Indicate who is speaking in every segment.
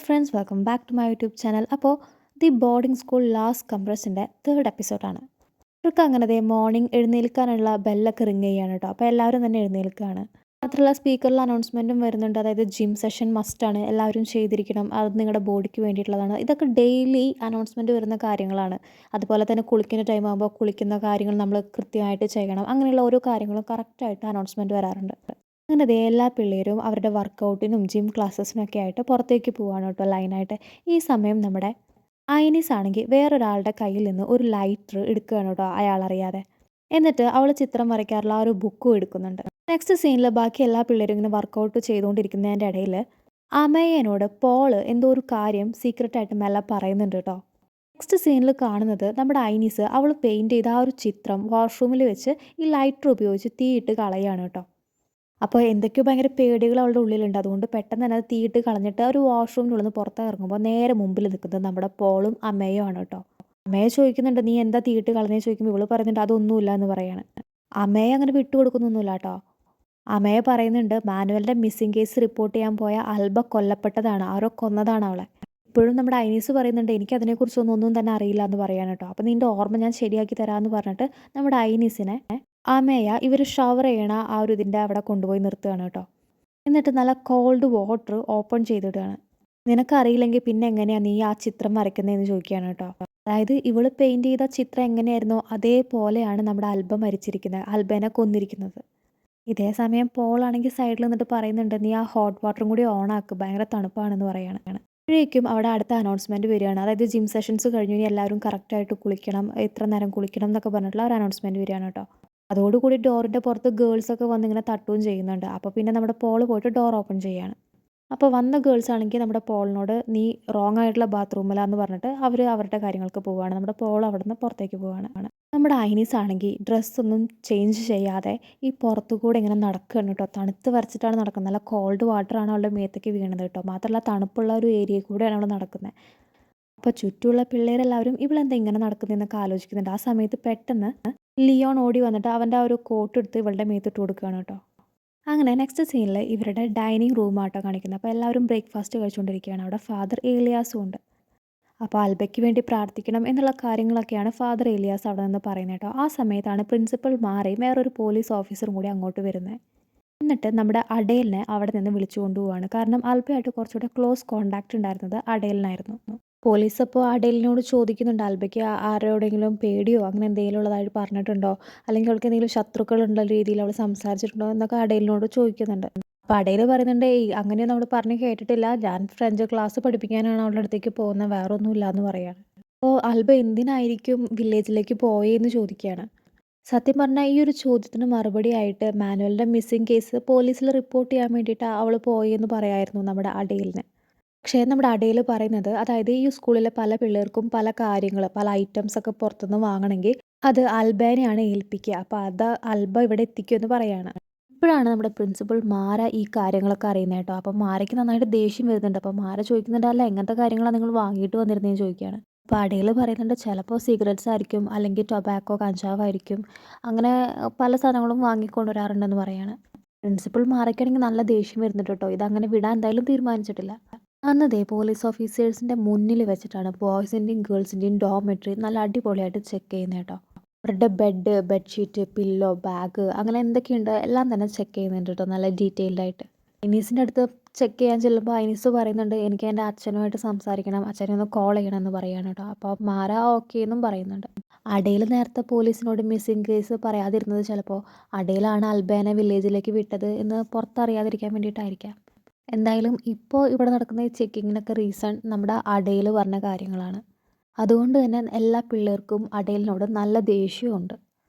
Speaker 1: Friends, welcome back to my YouTube channel. അപ്പോൾ the boarding school last കംപ്രസിൻ്റെ third എപ്പിസോഡാണ്. അവർക്ക് അങ്ങനെ ദേ മോർണിംഗ് എഴുന്നേൽക്കാനുള്ള ബെല്ലൊക്കെ റിങ് ചെയ്യാണ് കേട്ടോ. അപ്പോൾ എല്ലാവരും തന്നെ എഴുന്നേൽക്കുകയാണ്. മാത്രമല്ല സ്പീക്കറിൽ അനൗൺസ്മെൻറ്റും വരുന്നുണ്ട്. അതായത് ജിം സെഷൻ മസ്റ്റാണ്, എല്ലാവരും ചെയ്തിരിക്കണം, അത് നിങ്ങളുടെ ബോഡിക്ക് വേണ്ടിയിട്ടുള്ളതാണ്. ഇതൊക്കെ ഡെയിലി അനൗൺസ്മെൻറ്റ് വരുന്ന കാര്യങ്ങളാണ്. അതുപോലെ തന്നെ കുളിക്കുന്ന ടൈം ആകുമ്പോൾ കുളിക്കുന്ന കാര്യങ്ങൾ നമ്മൾ കൃത്യമായിട്ട് ചെയ്യണം. അങ്ങനെയുള്ള ഓരോ കാര്യങ്ങളും കറക്റ്റായിട്ട് അനൗൺസ്മെൻറ്റ് വരാറുണ്ട്. അങ്ങനെ ദേ എല്ലാ പിള്ളേരും അവരുടെ വർക്കൗട്ടിനും ജിം ക്ലാസ്സസിനൊക്കെ ആയിട്ട് പുറത്തേക്ക് പോവാണ് കേട്ടോ, ലൈനായിട്ട്. ഈ സമയം നമ്മുടെ ഐനിസ് ആണെങ്കിൽ വേറൊരാളുടെ കയ്യിൽ നിന്ന് ഒരു ലൈറ്റർ എടുക്കുകയാണ് കേട്ടോ, അയാളറിയാതെ. എന്നിട്ട് അവൾ ചിത്രം വരയ്ക്കാറുള്ള ആ ഒരു ബുക്കും എടുക്കുന്നുണ്ട്. നെക്സ്റ്റ് സീനിൽ ബാക്കി എല്ലാ പിള്ളേരും ഇങ്ങനെ വർക്കൗട്ട് ചെയ്തുകൊണ്ടിരിക്കുന്നതിൻ്റെ ഇടയിൽ അമേയനോട് പോള് എന്തോ ഒരു കാര്യം സീക്രട്ടായിട്ട് മെല്ലെ പറയുന്നുണ്ട് കേട്ടോ. നെക്സ്റ്റ് സീനിൽ കാണുന്നത് നമ്മുടെ ഐനിസ് അവൾ പെയിൻറ്റ് ചെയ്ത ആ ഒരു ചിത്രം വാഷ്റൂമിൽ വെച്ച് ഈ ലൈറ്റർ ഉപയോഗിച്ച് തീയിട്ട് കളയാണ് കേട്ടോ. അപ്പോൾ എന്തൊക്കെയോ ഭയങ്കര പേടികൾ അവളുടെ ഉള്ളിലുണ്ട്. അതുകൊണ്ട് പെട്ടെന്ന് തന്നെ അത് തീയിട്ട് കളഞ്ഞിട്ട് ഒരു വാഷ്റൂമിനുള്ളിൽ നിന്ന് പുറത്ത് ഇറങ്ങുമ്പോൾ നേരെ മുമ്പിൽ നിൽക്കുന്നത് നമ്മുടെ പോളും അമ്മയും ആണ് കേട്ടോ. അമ്മയെ ചോദിക്കുന്നുണ്ട്, നീ എന്താ തീയിട്ട് കളഞ്ഞേ ചോദിക്കുമ്പോൾ ഇവള് പറയുന്നുണ്ട് അതൊന്നുമില്ല എന്ന് പറയാണ്. അമ്മയെ അങ്ങനെ വിട്ടുകൊടുക്കുന്നൊന്നുമില്ല കേട്ടോ. അമ്മയെ പറയുന്നുണ്ട് മാനുവലിൻ്റെ മിസ്സിംഗ് കേസ് റിപ്പോർട്ട് ചെയ്യാൻ പോയ അൽബ കൊല്ലപ്പെട്ടതാണ്, ആരോ കൊന്നതാണ് അവളെ. ഇപ്പോഴും നമ്മുടെ ഐനീസ് പറയുന്നുണ്ട് എനിക്ക് അതിനെക്കുറിച്ചൊന്നും ഒന്നും തന്നെ അറിയില്ല എന്ന് പറയാൻ കേട്ടോ. അപ്പോൾ നിൻ്റെ ഓർമ്മ ഞാൻ ശരിയാക്കി തരാമെന്ന് പറഞ്ഞിട്ട് നമ്മുടെ ഐനീസിനെ ആമേയ ഇവർ ഷവർ ചെയ്യണ ആ ഒരു ഇതിൻ്റെ അവിടെ കൊണ്ടുപോയി നിർത്തുകയാണ് കേട്ടോ. എന്നിട്ട് നല്ല കോൾഡ് വാട്ടർ ഓപ്പൺ ചെയ്തിടുകയാണ്. നിനക്കറിയില്ലെങ്കിൽ പിന്നെ എങ്ങനെയാണ് നീ ആ ചിത്രം വരയ്ക്കുന്നതെന്ന് ചോദിക്കുകയാണ് കേട്ടോ. അതായത് ഇവൾ പെയിൻറ് ചെയ്ത ചിത്രം എങ്ങനെയായിരുന്നോ അതേപോലെയാണ് നമ്മുടെ അൽബ മരിച്ചിരിക്കുന്നത്, അൽബനെ കൊന്നിരിക്കുന്നത്. ഇതേ സമയം പോളാണെങ്കിൽ സൈഡിൽ നിന്നിട്ട് പറയുന്നുണ്ട് നീ ആ ഹോട്ട് വാട്ടറും കൂടി ഓൺ ആക്ക്, ഭയങ്കര തണുപ്പാണെന്ന് പറയുകയാണ്. അപ്പോഴേക്കും അവിടെ അടുത്ത അനൗൺസ്മെൻറ്റ് വരികയാണ്. അതായത് ജിം സെഷൻസ് കഴിഞ്ഞ് എല്ലാവരും കറക്റ്റായിട്ട് കുളിക്കണം, ഇത്ര നേരം കുളിക്കണം എന്നൊക്കെ പറഞ്ഞിട്ടുള്ള ഒരു അനൗൺസ്മെൻറ്റ് വരികയാണ് കേട്ടോ. അതോടുകൂടി ഡോറിൻ്റെ പുറത്ത് ഗേൾസൊക്കെ വന്നിങ്ങനെ തട്ടുകയും ചെയ്യുന്നുണ്ട്. അപ്പോൾ പിന്നെ നമ്മുടെ പോൾ പോയിട്ട് ഡോർ ഓപ്പൺ ചെയ്യാണ്. അപ്പോൾ വന്ന ഗേൾസ് ആണെങ്കിൽ നമ്മുടെ പോളിനോട് നീ റോങ് ആയിട്ടുള്ള ബാത്റൂമിലാന്ന് പറഞ്ഞിട്ട് അവർ അവരുടെ കാര്യങ്ങൾക്ക് പോവുകയാണ്. നമ്മുടെ പോൾ അവിടെ നിന്ന് പുറത്തേക്ക് പോവുകയാണ്. നമ്മുടെ ഐനീസ് ആണെങ്കിൽ ഡ്രസ്സൊന്നും ചേഞ്ച് ചെയ്യാതെ ഈ പുറത്തു കൂടെ ഇങ്ങനെ നടക്കുകയാണ് കേട്ടോ. തണുത്ത് വരച്ചിട്ടാണ് നടക്കുന്നത്. നല്ല കോൾഡ് വാട്ടറാണ് അവളുടെ മേത്തേക്ക് വീണത് കേട്ടോ. മാത്രമല്ല തണുപ്പുള്ള ഒരു ഏരിയയിൽ കൂടെയാണ് അവൾ നടക്കുന്നത്. അപ്പോൾ ചുറ്റുമുള്ള പിള്ളേരെല്ലാവരും ഇവളെന്താ ഇങ്ങനെ നടക്കുന്നതെന്നൊക്കെ ആലോചിക്കുന്നുണ്ട്. ആ സമയത്ത് പെട്ടെന്ന് ലിയോൺ ഓടി വന്നിട്ട് അവൻ്റെ ആ ഒരു കോട്ട് എടുത്ത് ഇവളുടെ മേത്തിട്ട് കൊടുക്കുകയാണ് കേട്ടോ. അങ്ങനെ നെക്സ്റ്റ് സീനിൽ ഇവരുടെ ഡൈനിങ് റൂമാട്ടോ കാണിക്കുന്നത്. അപ്പോൾ എല്ലാവരും ബ്രേക്ക്ഫാസ്റ്റ് കഴിച്ചുകൊണ്ടിരിക്കുകയാണ്. അവിടെ ഫാദർ ഏലിയാസും ഉണ്ട്. അപ്പോൾ അൽബയ്ക്ക് വേണ്ടി പ്രാർത്ഥിക്കണം എന്നുള്ള കാര്യങ്ങളൊക്കെയാണ് ഫാദർ ഏലിയാസ് അവിടെ നിന്ന് പറയുന്നത് കേട്ടോ. ആ സമയത്താണ് പ്രിൻസിപ്പൽ മാറി വേറൊരു പോലീസ് ഓഫീസറും കൂടി അങ്ങോട്ട് വരുന്നത്. എന്നിട്ട് നമ്മുടെ അഡേലിനെ അവിടെ നിന്ന് വിളിച്ചു കൊണ്ടുപോവാണ്. കാരണം അൽബയായിട്ട് കുറച്ചുകൂടെ ക്ലോസ് കോണ്ടാക്റ്റ് ഉണ്ടായിരുന്നത് അഡേലിനായിരുന്നു. പോലീസ് അപ്പോൾ അഡേലിനോട് ചോദിക്കുന്നുണ്ട് ആൽബയ്ക്ക് ആരോടെങ്കിലും പേടിയോ അങ്ങനെ എന്തെങ്കിലും ഉള്ളതായിട്ട് പറഞ്ഞിട്ടുണ്ടോ, അല്ലെങ്കിൽ അവൾക്ക് എന്തെങ്കിലും ശത്രുക്കളുള്ള രീതിയിൽ അവൾ സംസാരിച്ചിട്ടുണ്ടോ എന്നൊക്കെ അഡേലിനോട് ചോദിക്കുന്നുണ്ട്. അപ്പോൾ അഡേൽ പറയുന്നുണ്ട് അങ്ങനെയൊന്നും അവൾ പറഞ്ഞ് കേട്ടിട്ടില്ല, ഞാൻ ഫ്രഞ്ച് ക്ലാസ് പഠിപ്പിക്കാനാണ് അവളുടെ അടുത്തേക്ക് പോകുന്നത്, വേറെ ഒന്നുമില്ല എന്ന് പറയാണ്. അപ്പോൾ ആൽബ എന്തിനായിരിക്കും വില്ലേജിലേക്ക് പോയെന്ന് ചോദിക്കുകയാണ്. സത്യം പറഞ്ഞാൽ ഈ ഒരു ചോദ്യത്തിന് മറുപടി ആയിട്ട് മാനുവലിൻ്റെ മിസ്സിംഗ് കേസ് പോലീസിൽ റിപ്പോർട്ട് ചെയ്യാൻ വേണ്ടിയിട്ട് അവൾ പോയെന്ന് പറയായിരുന്നു നമ്മുടെ അഡേലിന്. പക്ഷേ നമ്മുടെ അടയിൽ പറയുന്നത്, അതായത് ഈ സ്കൂളിലെ പല പിള്ളേർക്കും പല കാര്യങ്ങൾ, പല ഐറ്റംസ് ഒക്കെ പുറത്തുനിന്ന് വാങ്ങണമെങ്കിൽ അത് അൽബേനെയാണ് ഏൽപ്പിക്കുക. അപ്പോൾ അത് അൽബ ഇവിടെ എത്തിക്കുമെന്ന് പറയാണ്. ഇപ്പോഴാണ് നമ്മുടെ പ്രിൻസിപ്പൽ മാര ഈ കാര്യങ്ങളൊക്കെ അറിയുന്നത് കേട്ടോ. അപ്പോൾ മാരയ്ക്ക് നന്നായിട്ട് ദേഷ്യം വരുന്നുണ്ട്. അപ്പോൾ മാര ചോദിക്കുന്നുണ്ട്, അല്ല എങ്ങനത്തെ കാര്യങ്ങളാണ് നിങ്ങൾ വാങ്ങിയിട്ട് വന്നിരുന്നതെന്ന് ചോദിക്കുകയാണ്. അപ്പോൾ അടയിൽ പറയുന്നുണ്ട് ചിലപ്പോൾ സിഗരറ്റ്സ് ആയിരിക്കും, അല്ലെങ്കിൽ ടൊബാക്കോ കഞ്ചാവായിരിക്കും, അങ്ങനെ പല സാധനങ്ങളും വാങ്ങിക്കൊണ്ടുവരാറുണ്ടെന്ന് പറയാണ്. പ്രിൻസിപ്പൽ മാരയ്ക്കാണെങ്കിൽ നല്ല ദേഷ്യം വരുന്നുണ്ട് കേട്ടോ. ഇതങ്ങനെ വിടാൻ എന്തായാലും തീരുമാനിച്ചിട്ടില്ല. അന്നതേ പോലീസ് ഓഫീസേഴ്സിൻ്റെ മുന്നിൽ വെച്ചിട്ടാണ് ബോയ്സിൻ്റെയും ഗേൾസിൻ്റെയും ഡോർമെട്രി നല്ല അടിപൊളിയായിട്ട് ചെക്ക് ചെയ്യുന്നത് കേട്ടോ. അവരുടെ ബെഡ്, ബെഡ്ഷീറ്റ്, പില്ലോ, ബാഗ് അങ്ങനെ എന്തൊക്കെയുണ്ട് എല്ലാം തന്നെ ചെക്ക് ചെയ്യുന്നുണ്ട് കേട്ടോ, നല്ല ഡീറ്റെയിൽഡ് ആയിട്ട്. ഐനീസിൻ്റെ അടുത്ത് ചെക്ക് ചെയ്യാൻ ചെല്ലുമ്പോൾ ഐനീസ് പറയുന്നുണ്ട് എനിക്ക് എൻ്റെ അച്ഛനുമായിട്ട് സംസാരിക്കണം, അച്ഛനെ ഒന്ന് കോൾ ചെയ്യണം എന്ന് പറയാണ് കേട്ടോ. അപ്പോൾ മാര ഓക്കെ എന്നും പറയുന്നുണ്ട്. അടയിൽ നേരത്തെ പോലീസിനോട് മിസ്സിംഗ് കേസ് പറയാതിരുന്നത് ചിലപ്പോൾ അടയിലാണ് അൽബേനെ വില്ലേജിലേക്ക് വിട്ടത് എന്ന് പുറത്തറിയാതിരിക്കാൻ വേണ്ടിയിട്ടായിരിക്കാം. എന്തായാലും ഇപ്പോൾ ഇവിടെ നടക്കുന്ന ഈ ചെക്കിങ്ങിനൊക്കെ റീസൺ നമ്മുടെ അടയിൽ പറഞ്ഞ കാര്യങ്ങളാണ്. അതുകൊണ്ട് തന്നെ എല്ലാ പിള്ളേർക്കും അടയിലിനോട് നല്ല ദേഷ്യമുണ്ട്.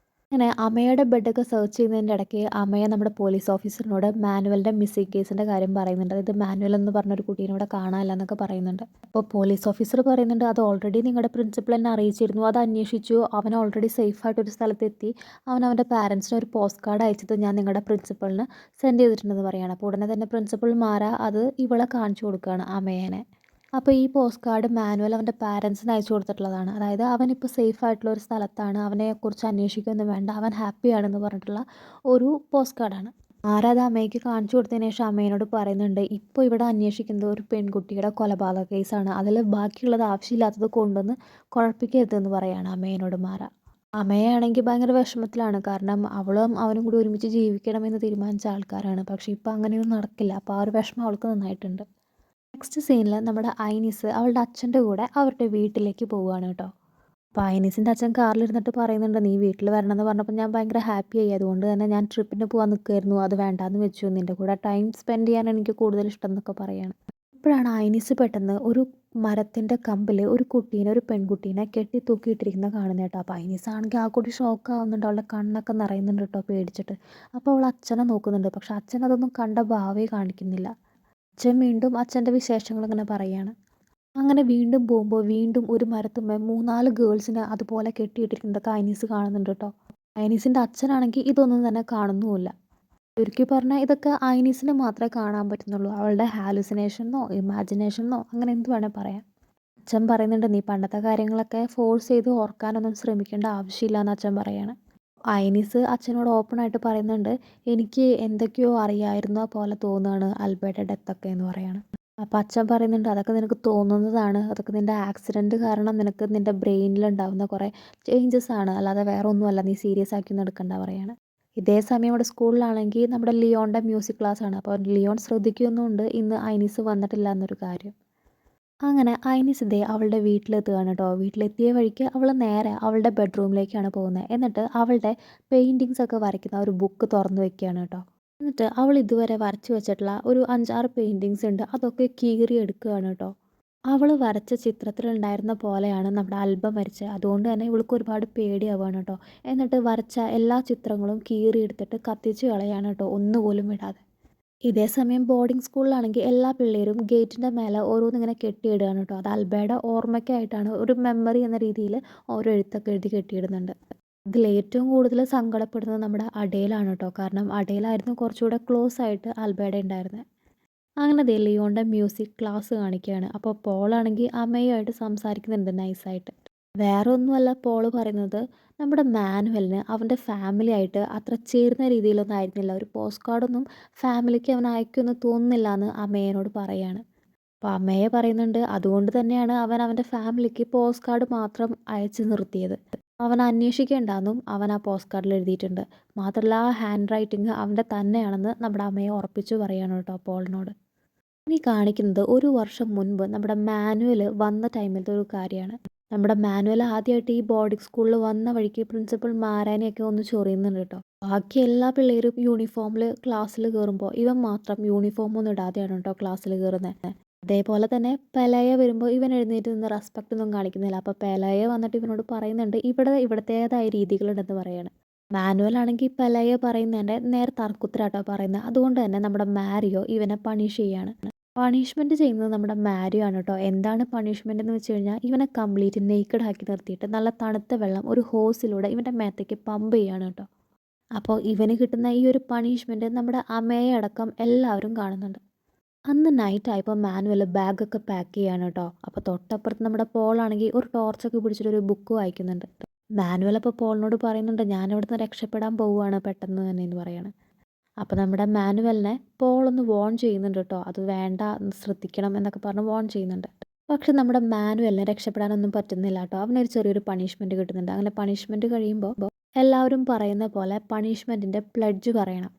Speaker 1: അങ്ങനെ അമ്മയുടെ ബെഡൊക്കെ സെർച്ച് ചെയ്യുന്നതിൻ്റെ ഇടയ്ക്ക് അമ്മയെ നമ്മുടെ പോലീസ് ഓഫീസറിനോട് മാനുവലിൻ്റെ മിസ്സിംഗ് കേസിൻ്റെ കാര്യം പറയുന്നുണ്ട്. അതായത് മാനുവൽ എന്ന് പറഞ്ഞൊരു കുട്ടീനെ ഇവിടെ കാണാനില്ല എന്നൊക്കെ പറയുന്നുണ്ട്. അപ്പോൾ പോലീസ് ഓഫീസർ പറയുന്നുണ്ട് അത് ഓൾറെഡി നിങ്ങളുടെ പ്രിൻസിപ്പൽ എന്നെ അറിയിച്ചിരുന്നു, അത് അന്വേഷിച്ചു, അവൻ ഓൾറെഡി സേഫായിട്ടൊരു സ്ഥലത്തെത്തി, അവൻ്റെ പാരൻസിന് ഒരു പോസ്റ്റ് കാർഡ് അയച്ചത് ഞാൻ നിങ്ങളുടെ പ്രിൻസിപ്പളിന് സെൻഡ് ചെയ്തിട്ടുണ്ടെന്ന് പറയുകയാണ്. അപ്പോൾ ഉടനെ തന്നെ പ്രിൻസിപ്പൽ മാര അത് ഇവളെ കാണിച്ചു കൊടുക്കുകയാണ് അമ്മേനെ. അപ്പോൾ ഈ പോസ്റ്റ് കാർഡ് മാനുവൽ അവൻ്റെ പാരൻസിന് അയച്ചു കൊടുത്തിട്ടുള്ളതാണ്. അതായത് അവനിപ്പോൾ സേഫ് ആയിട്ടുള്ള ഒരു സ്ഥലത്താണ്, അവനെക്കുറിച്ച് അന്വേഷിക്കുകയൊന്നും വേണ്ട, അവൻ ഹാപ്പിയാണെന്ന് പറഞ്ഞിട്ടുള്ള ഒരു പോസ്റ്റ് കാർഡാണ്. ആരത് അമ്മയ്ക്ക് കാണിച്ചു കൊടുത്തതിന് ശേഷം അമ്മേനോട് പറയുന്നുണ്ട്, ഇപ്പോൾ ഇവിടെ അന്വേഷിക്കുന്നത് ഒരു പെൺകുട്ടിയുടെ കൊലപാതക കേസാണ്. അതിൽ ബാക്കിയുള്ളത് ആവശ്യമില്ലാത്തത് കൊണ്ടുവന്ന് കുഴപ്പിക്കരുതെന്ന് പറയാണ് അമ്മേനോട് മാറ. അമ്മയാണെങ്കിൽ ഭയങ്കര വിഷമത്തിലാണ്. കാരണം അവളും അവനും കൂടി ഒരുമിച്ച് ജീവിക്കണമെന്ന് തീരുമാനിച്ച ആൾക്കാരാണ്. പക്ഷേ ഇപ്പോൾ അങ്ങനെയൊന്നും നടക്കില്ല. അപ്പോൾ ആ ഒരു വിഷമം അവൾക്ക് നന്നായിട്ടുണ്ട്. നെക്സ്റ്റ് സീനിൽ നമ്മുടെ ഐനിസ് അവളുടെ അച്ഛൻ്റെ കൂടെ അവരുടെ വീട്ടിലേക്ക് പോവുകയാണ് കേട്ടോ. അപ്പോൾ ഐനിസിൻ്റെ അച്ഛൻ കാറിലിരുന്നിട്ട് പറയുന്നുണ്ട്, നീ വീട്ടിൽ വരണമെന്ന് പറഞ്ഞപ്പോൾ ഞാൻ ഭയങ്കര ഹാപ്പിയായി. അതുകൊണ്ട് തന്നെ ഞാൻ ട്രിപ്പിന് പോകാൻ നിൽക്കുമായിരുന്നു. അത് വേണ്ടാന്ന് വെച്ചു. നിൻ്റെ കൂടെ ടൈം സ്പെൻഡ് ചെയ്യാനാണ് എനിക്ക് കൂടുതൽ ഇഷ്ടം എന്നൊക്കെ പറയാണ്. അപ്പോഴാണ് ഐനിസ് പെട്ടെന്ന് ഒരു മരത്തിൻ്റെ കമ്പിൽ ഒരു പെൺകുട്ടീനെ കെട്ടി തൂക്കിയിട്ടിരിക്കുന്നത് കാണുന്നത് കേട്ടോ. അപ്പോൾ ഐനിസ് ആണെങ്കിൽ ആ കുട്ടി ഷോക്കാവുന്നുണ്ട്. അവളുടെ കണ്ണൊക്കെ നിറയുന്നുണ്ട് കേട്ടോ പേടിച്ചിട്ട്. അപ്പോൾ അവൾ അച്ഛനെ നോക്കുന്നുണ്ട്. പക്ഷെ അച്ഛൻ അതൊന്നും കണ്ട ഭാവേ കാണിക്കുന്നില്ല. അച്ഛൻ വീണ്ടും അച്ഛൻ്റെ വിശേഷങ്ങൾ ഇങ്ങനെ പറയാണ്. അങ്ങനെ വീണ്ടും പോകുമ്പോൾ വീണ്ടും ഒരു മരത്തുമ്മെ 3, 4 ഗേൾസിനെ അതുപോലെ കെട്ടിയിട്ടിരിക്കുന്നതൊക്കെ ഐനീസ് കാണുന്നുണ്ട് കേട്ടോ. ഐനീസിൻ്റെ അച്ഛനാണെങ്കിൽ ഇതൊന്നും തന്നെ കാണുന്നുമില്ല. ചുരുക്കി പറഞ്ഞാൽ ഇതൊക്കെ ഐനീസിന് മാത്രമേ കാണാൻ പറ്റുന്നുള്ളൂ. അവളുടെ ഹാലുസിനേഷനോ ഇമാജിനേഷനോ അങ്ങനെ എന്ത് വേണേൽ പറയാം. അച്ഛൻ പറയുന്നുണ്ട്, നീ പണ്ടത്തെ കാര്യങ്ങളൊക്കെ ഫോഴ്സ് ചെയ്ത് ഓർക്കാനൊന്നും ശ്രമിക്കേണ്ട ആവശ്യമില്ല എന്ന് അച്ഛൻ പറയാണ്. ഐനീസ് അച്ഛനോട് ഓപ്പണായിട്ട് പറയുന്നുണ്ട്, എനിക്ക് എന്തൊക്കെയോ അറിയായിരുന്ന പോലെ തോന്നുകയാണ് ആൽബയുടെ ഡെത്തൊക്കെ എന്ന് പറയാണ്. അപ്പം അച്ഛൻ പറയുന്നുണ്ട്, അതൊക്കെ നിനക്ക് തോന്നുന്നതാണ്. അതൊക്കെ നിൻ്റെ ആക്സിഡൻറ്റ് കാരണം നിനക്ക് നിൻ്റെ ബ്രെയിനിലുണ്ടാവുന്ന കുറേ ചേഞ്ചസ് ആണ്. അല്ലാതെ വേറെ ഒന്നുമല്ല. നീ സീരിയസ് ആക്കിയൊന്നും എടുക്കണ്ട പറയാണ്. ഇതേ സമയം ഇവിടെ സ്കൂളിലാണെങ്കിൽ നമ്മുടെ ലിയോണിൻ്റെ മ്യൂസിക് ക്ലാസ്സാണ്. അപ്പോൾ ലിയോൺ ശ്രദ്ധിക്കുന്നുണ്ട് ഇന്ന് ഐനീസ് വന്നിട്ടില്ല എന്നൊരു കാര്യം. അങ്ങനെ ഐനിസ് ദേ അവളുടെ വീട്ടിലെത്തുകയാണ് കേട്ടോ. വീട്ടിലെത്തിയ വഴിക്ക് അവൾ നേരെ അവളുടെ ബെഡ്റൂമിലേക്കാണ് പോകുന്നത്. എന്നിട്ട് അവളുടെ പെയിൻറ്റിങ്സ് ഒക്കെ വരയ്ക്കുന്ന ഒരു ബുക്ക് തുറന്ന് വെക്കുകയാണ് കേട്ടോ. എന്നിട്ട് അവൾ ഇതുവരെ വരച്ച് വെച്ചിട്ടുള്ള ഒരു 5-6 പെയിൻറ്റിങ്സ് ഉണ്ട്. അതൊക്കെ കീറി എടുക്കുകയാണ് കേട്ടോ. അവൾ വരച്ച ചിത്രത്തിലുണ്ടായിരുന്ന പോലെയാണ് നമ്മുടെ ആൽബം വരച്ചത്. അതുകൊണ്ട് തന്നെ ഇവൾക്ക് ഒരുപാട് പേടിയാവുകയാണ് കേട്ടോ. എന്നിട്ട് വരച്ച എല്ലാ ചിത്രങ്ങളും കീറി എടുത്തിട്ട് കത്തിച്ച് കളയാണ് കേട്ടോ, ഒന്നുപോലും വിടാതെ. ഇതേ സമയം ബോർഡിംഗ് സ്കൂളിലാണെങ്കിൽ എല്ലാ പിള്ളേരും ഗേറ്റിൻ്റെ മേലെ ഓരോന്നിങ്ങനെ കെട്ടിയിടുകയാണ് കേട്ടോ. അത് അൽബയുടെ ഓർമ്മയ്ക്കായിട്ടാണ്. ഒരു മെമ്മറി എന്ന രീതിയിൽ ഓരോ എഴുത്തൊക്കെ എഴുതി കെട്ടിയിടുന്നുണ്ട്. ഇതിൽ ഏറ്റവും കൂടുതൽ സങ്കടപ്പെടുന്നത് നമ്മുടെ അഡേലാണ് കേട്ടോ. കാരണം അഡേലായിരുന്നു കുറച്ചുകൂടെ ക്ലോസ് ആയിട്ട് ആൽബയുടെ ഉണ്ടായിരുന്നത്. അങ്ങനെ ദേ ലിയോണിൻ്റെ മ്യൂസിക് ക്ലാസ് കാണിക്കുകയാണ്. അപ്പോൾ പോളാണെങ്കിൽ അമ്മയുമായിട്ട് സംസാരിക്കുന്നുണ്ട് നൈസായിട്ട്. വേറെ ഒന്നുമല്ല പോള് പറയുന്നത്, നമ്മുടെ മാനുവലിന് അവൻ്റെ ഫാമിലി ആയിട്ട് അത്ര ചേരുന്ന രീതിയിലൊന്നും ആയിരുന്നില്ല. ഒരു പോസ്റ്റ് കാർഡൊന്നും ഫാമിലിക്ക് അവൻ അയക്കുമെന്ന് തോന്നുന്നില്ല എന്ന് അമ്മേനോട് പറയാണ്. അപ്പോൾ അമ്മയെ പറയുന്നുണ്ട്, അതുകൊണ്ട് തന്നെയാണ് അവൻ അവൻ്റെ ഫാമിലിക്ക് പോസ്റ്റ് കാർഡ് മാത്രം അയച്ചു നിർത്തിയത്. അവൻ അന്വേഷിക്കേണ്ടെന്നും അവൻ ആ പോസ്റ്റ് കാർഡിൽ എഴുതിയിട്ടുണ്ട്. മാത്രമല്ല ആ ഹാൻഡ് റൈറ്റിംഗ് അവൻ്റെ തന്നെയാണെന്ന് നമ്മുടെ അമ്മയെ ഉറപ്പിച്ചു പറയാണ് കേട്ടോ പോളിനോട്. ഇനി കാണിക്കുന്നത് ഒരു വർഷം മുൻപ് നമ്മുടെ മാനുവൽ വന്ന ടൈമിലത്തെ ഒരു കാര്യമാണ്. നമ്മുടെ മാനുവൽ ആദ്യമായിട്ട് ഈ ബോർഡിംഗ് സ്കൂളിൽ വന്ന വഴിക്ക് പ്രിൻസിപ്പൽ മാരാനെയൊക്കെ ഒന്ന് ചൊറിയുന്നുണ്ട് കേട്ടോ. ബാക്കി എല്ലാ പിള്ളേരും യൂണിഫോമിൽ ക്ലാസ്സിൽ കയറുമ്പോൾ ഇവൻ മാത്രം യൂണിഫോം ഒന്നും ഇടാതെയാണ് കേട്ടോ ക്ലാസ്സിൽ കയറുന്നത്. അതേപോലെ തന്നെ പെലയ വരുമ്പോൾ ഇവൻ എഴുന്നേറ്റ് നിന്ന് റെസ്പെക്റ്റ് ഒന്നും കാണിക്കുന്നില്ല. അപ്പോൾ പെലയ വന്നിട്ട് ഇവനോട് പറയുന്നുണ്ട്, ഇവിടത്തേതായ രീതികളുണ്ടെന്ന് പറയാണ്. മാനുവൽ ആണെങ്കിൽ പെലയ പറയുന്നതിൻ്റെ നേരെ തർക്കുത്തരാട്ടോ പറയുന്നത്. അതുകൊണ്ട് തന്നെ നമ്മുടെ മാരിയോ ഇവനെ പണിഷ് ചെയ്യാണ്. പണിഷ്മെൻറ്റ് ചെയ്യുന്നത് നമ്മുടെ മാരിയോ ആണ് കേട്ടോ. എന്താണ് പണിഷ്മെൻ്റ് എന്ന് വെച്ച് കഴിഞ്ഞാൽ, ഇവനെ കംപ്ലീറ്റ് നെയ്ക്കഡ് ആക്കി നിർത്തിയിട്ട് നല്ല തണുത്ത വെള്ളം ഒരു ഹോസിലൂടെ ഇവൻ്റെ മേത്തേക്ക് പമ്പ് ചെയ്യാണ് കേട്ടോ. അപ്പോൾ ഇവന് കിട്ടുന്ന ഈ ഒരു പണിഷ്മെൻറ്റ് നമ്മുടെ അമ്മയെ അടക്കം എല്ലാവരും കാണുന്നുണ്ട്. അന്ന് നൈറ്റ് ആയപ്പോൾ മാനുവൽ ബാഗൊക്കെ പാക്ക് ചെയ്യാണ് കേട്ടോ. അപ്പോൾ തൊട്ടപ്പുറത്ത് നമ്മുടെ പോളാണെങ്കിൽ ഒരു ടോർച്ചൊക്കെ പിടിച്ചിട്ട് ഒരു ബുക്ക് വായിക്കുന്നുണ്ട്. മാനുവൽ അപ്പോൾ പോളിനോട് പറയുന്നുണ്ട്, ഞാൻ ഇവിടുന്ന് രക്ഷപ്പെടാൻ പോവുകയാണ് പെട്ടെന്ന് തന്നെ എന്ന് പറയാണ്. അപ്പോൾ നമ്മുടെ മാനുവലിനെ പോളൊന്ന് വോൺ ചെയ്യുന്നുണ്ട് കേട്ടോ. അത് വേണ്ട, ശ്രദ്ധിക്കണം എന്നൊക്കെ പറഞ്ഞ് വോൺ ചെയ്യുന്നുണ്ട്. പക്ഷെ നമ്മുടെ മാനുവലിനെ രക്ഷപ്പെടാനൊന്നും പറ്റുന്നില്ല കേട്ടോ. അവനൊരു ചെറിയൊരു പണിഷ്മെൻറ്റ് കിട്ടുന്നുണ്ട്. അങ്ങനെ പണിഷ്മെൻറ്റ് കഴിയുമ്പോൾ എല്ലാവരും പറയുന്ന പോലെ പണിഷ്മെൻറ്റിൻ്റെ പ്ലഡ്ജ് പറയണം.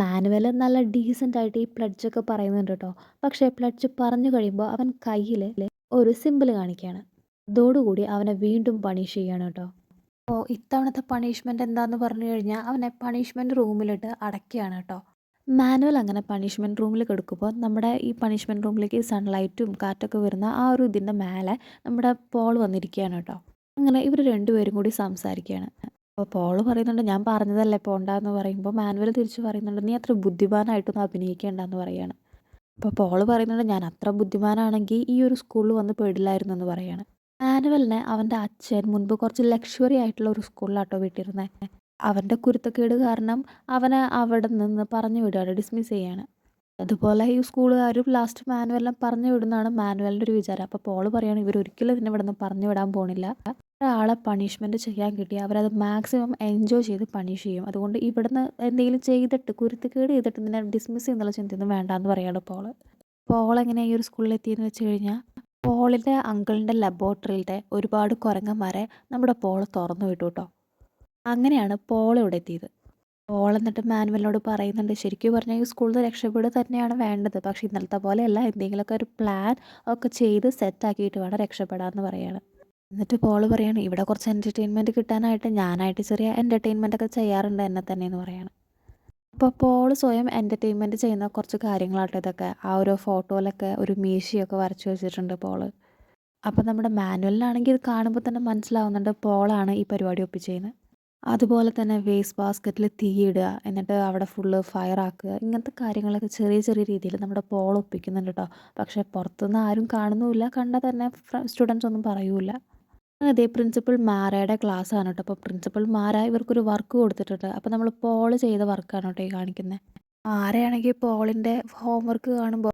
Speaker 1: മാനുവൽ നല്ല ഡീസൻ്റ് ആയിട്ട് ഈ പ്ലഡ്ജൊക്കെ പറയുന്നുണ്ട് കേട്ടോ. പക്ഷേ പ്ലഡ്ജ് പറഞ്ഞു കഴിയുമ്പോൾ അവൻ കയ്യിൽ ഒരു സിമ്പിൾ കാണിക്കുകയാണ്. അതോടുകൂടി അവനെ വീണ്ടും പണിഷ് ചെയ്യാണ് കേട്ടോ. അപ്പോൾ ഇത്തവണത്തെ പണിഷ്മെൻറ്റ് എന്താന്ന് പറഞ്ഞു കഴിഞ്ഞാൽ, അവനെ പണിഷ്മെൻറ്റ് റൂമിലിട്ട് അടയ്ക്കുകയാണ് കേട്ടോ. മാനുവൽ അങ്ങനെ പണിഷ്മെൻറ്റ് റൂമിൽ കിടക്കുമ്പോൾ നമ്മുടെ ഈ പണിഷ്മെൻറ്റ് റൂമിലേക്ക് സൺലൈറ്റും കാറ്റൊക്കെ വരുന്ന ആ ഒരു ഇതിൻ്റെ മേലെ നമ്മുടെ പോൾ വന്നിരിക്കുകയാണ് കേട്ടോ. അങ്ങനെ ഇവർ രണ്ടുപേരും കൂടി സംസാരിക്കുകയാണ്. അപ്പോൾ പോൾ പറയുന്നുണ്ട്, ഞാൻ പറഞ്ഞതല്ലേ പോണ്ടെന്ന് പറയുമ്പോൾ മാനുവൽ തിരിച്ച് പറയുന്നുണ്ട്, നീ അത്ര ബുദ്ധിമാനായിട്ടൊന്നും അഭിനയിക്കേണ്ടെന്ന് പറയുകയാണ്. അപ്പോൾ പോൾ പറയുന്നുണ്ട്, ഞാൻ അത്ര ബുദ്ധിമാനാണെങ്കിൽ ഈ ഒരു സ്കൂളിൽ വന്ന് പെടില്ലായിരുന്നു എന്ന് പറയാണ്. ആനുവലിനെ അവൻ്റെ അച്ഛൻ മുൻപ് കുറച്ച് ലക്ഷറി ആയിട്ടുള്ള ഒരു സ്കൂളിലാട്ടോ വിട്ടിരുന്നത്. അവൻ്റെ കുരുത്തക്കേട് കാരണം അവനെ അവിടെ നിന്ന് പറഞ്ഞു വിടുകയാണ്, ഡിസ്മിസ് ചെയ്യാണ്. അതുപോലെ ഈ സ്കൂളുകാരും ലാസ്റ്റ് മാനുവലിനെ പറഞ്ഞു വിടുന്നതാണ് മാനുവലിൻ്റെ ഒരു വിചാരം. അപ്പോൾ പോള് പറയുകയാണ്, ഇവരൊരിക്കലും ഇതിനെ ഇവിടെ നിന്ന് പറഞ്ഞു വിടാൻ പോണില്ല. ഒരാളെ പണിഷ്മെൻറ്റ് ചെയ്യാൻ കിട്ടിയാൽ അവരത് മാക്സിമം എൻജോയ് ചെയ്ത് പണിഷ് ചെയ്യും. അതുകൊണ്ട് ഇവിടുന്ന് എന്തെങ്കിലും ചെയ്തിട്ട് കുരുത്തക്കേട് ചെയ്തിട്ട് നിന്നെ ഡിസ്മിസ് ചെയ്യുന്നുള്ള ചിന്തയൊന്നും വേണ്ടാന്ന് പറയാണ് പോള്. പോൾ എങ്ങനെ ഈ ഒരു സ്കൂളിൽ എത്തിയെന്ന് വെച്ച് കഴിഞ്ഞാൽ പോളിൻ്റെ അങ്കിളിൻ്റെ ലബോറട്ടറിയിലത്തെ ഒരുപാട് കുരങ്ങന്മാരെ നമ്മുടെ പോൾ തുറന്നു വിട്ടു കേട്ടോ. അങ്ങനെയാണ് പോൾ ഇവിടെ എത്തിയത്. പോൾ എന്നിട്ട് മാനുവലിനോട് പറയുന്നുണ്ട്, ശരിക്കും പറഞ്ഞാൽ ഈ സ്കൂളിൽ നിന്ന് രക്ഷപ്പെടുക തന്നെയാണ് വേണ്ടത്. പക്ഷേ ഇന്നലത്തെ പോലെയല്ല, എന്തെങ്കിലുമൊക്കെ ഒരു പ്ലാൻ ഒക്കെ ചെയ്ത് സെറ്റാക്കിയിട്ട് വേണം രക്ഷപ്പെടാമെന്ന് പറയാണ്. എന്നിട്ട് പോൾ പറയാണ്, ഇവിടെ കുറച്ച് എൻ്റർടൈൻമെൻറ്റ് കിട്ടാനായിട്ട് ഞാനായിട്ട് ചെറിയ എൻ്റർടൈൻമെൻ്റ് ഒക്കെ ചെയ്യാറുണ്ട് എന്നെ തന്നെയെന്ന് പറയാണ്. അപ്പോൾ പോൾ സ്വയം എൻ്റർടൈൻമെൻറ്റ് ചെയ്യുന്ന കുറച്ച് കാര്യങ്ങളാട്ടോ ഇതൊക്കെ. ആ ഒരു ഫോട്ടോയിലൊക്കെ ഒരു മീശയൊക്കെ വരച്ച് വെച്ചിട്ടുണ്ട് പോള്. അപ്പോൾ നമ്മുടെ മാനുവലിനാണെങ്കിൽ ഇത് കാണുമ്പോൾ തന്നെ മനസ്സിലാവുന്നുണ്ട് പോളാണ് ഈ പരിപാടി ഒപ്പിച്ചതെന്ന്. അതുപോലെ തന്നെ വേസ്റ്റ് ബാസ്ക്കറ്റിൽ തീയിടുക, എന്നിട്ട് അവിടെ ഫുള്ള് ഫയർ ആക്കുക, ഇങ്ങനത്തെ കാര്യങ്ങളൊക്കെ ചെറിയ ചെറിയ രീതിയിൽ നമ്മുടെ പോൾ ഒപ്പിക്കുന്നുണ്ട് കേട്ടോ. പക്ഷേ പുറത്തുനിന്ന് ആരും കാണുന്നുമില്ല, കണ്ടാൽ തന്നെ സ്റ്റുഡൻസ് ഒന്നും പറയൂല. അതെ, പ്രിൻസിപ്പൽ മാരയുടെ ക്ലാസ് ആണ് കേട്ടോ. അപ്പോൾ പ്രിൻസിപ്പൽ മാര ഇവർക്കൊരു വർക്ക് കൊടുത്തിട്ടുണ്ട്. അപ്പോൾ നമ്മൾ പോൾ ചെയ്ത വർക്കാണ് കേട്ടോ ഈ കാണിക്കുന്നത്. മാരയാണെങ്കിൽ പോളിൻ്റെ ഹോംവർക്ക് കാണുമ്പോൾ